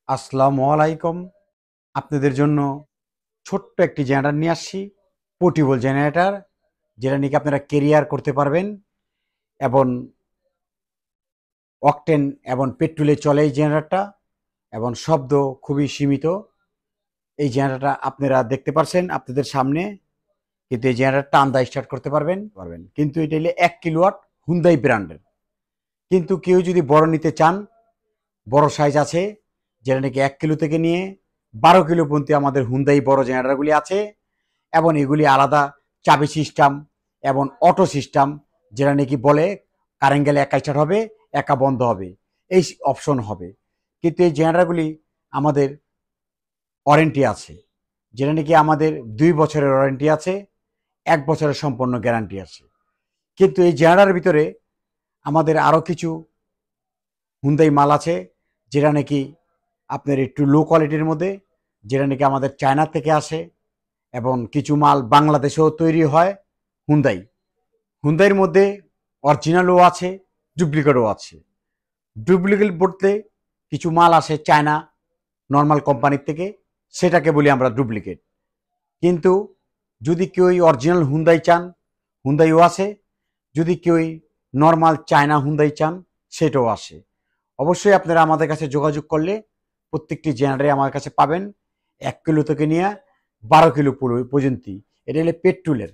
আসসালামু আলাইকুম। আপনাদের জন্য ছোট্ট একটি জেনারেটর নিয়ে আসছি। পোর্টেবল জেনারেটর, যেটা নাকি আপনারা ক্যারিয়ার করতে পারবেন এবং অকটেন এবং পেট্রোলে চলে এই জেনারেটরটা এবং শব্দ খুবই সীমিত। এই জেনারেটরটা আপনারা দেখতে পাচ্ছেন আপনাদের সামনে, কিন্তু এই জেনারেটরটা আন্দা স্টার্ট করতে পারবেন। কিন্তু এটা হলো 1 কিলোওয়াট হুন্দাই ব্র্যান্ডের। কিন্তু কেউ যদি বড় নিতে চান, বড় সাইজ আছে, যেটা নাকি 1 কিলো থেকে নিয়ে 12 কিলো পর্যন্ত আমাদের হুন্দাই বড় জেনারেটরগুলি আছে এবং এগুলি আলাদা চাবি সিস্টেম এবং অটো সিস্টেম, যেটা নাকি বলে কারেন্ট গেলে একা স্টার্ট হবে, একা বন্ধ হবে, এই অপশন হবে। কিন্তু এই জেনারেটরগুলি আমাদের ওয়ারেন্টি আছে, যেটা নাকি আমাদের 2 বছরের ওয়ারেন্টি আছে, 1 বছরের সম্পূর্ণ গ্যারান্টি আছে। কিন্তু এই জেনারেটরের ভিতরে আমাদের আরও কিছু হুন্দাই মাল আছে, যেটা নাকি আপনার একটু লো কোয়ালিটির মধ্যে, যেটা নাকি আমাদের চায়না থেকে আসে এবং কিছু মাল বাংলাদেশেও তৈরি হয়। হুন্দাই হুন্দাইয়ের মধ্যে অরিজিনালও আছে, ডুপ্লিকেটও আছে। ডুপ্লিকেট বলতে কিছু মাল আসে চায়না নর্মাল কোম্পানির থেকে, সেটাকে বলি আমরা ডুপ্লিকেট। কিন্তু যদি কেউ অরিজিনাল হুন্দাই চান, হুন্দাইও আছে। যদি কেউ নর্মাল চায়না হুন্দাই চান, সেটাও আসে। অবশ্যই আপনারা আমাদের কাছে যোগাযোগ করলে প্রত্যেকটি জেনারেটর আমার কাছে পাবেন, 1 কিলো থেকে নিয়ে 12 কিলো পর্যন্ত। এটা হলে পেট্রোলের।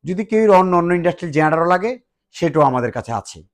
যদি কেউ অন্য অন্য ইন্ডাস্ট্রিয়াল জেনারেটরও লাগে, সেটাও আমাদের কাছে আছে।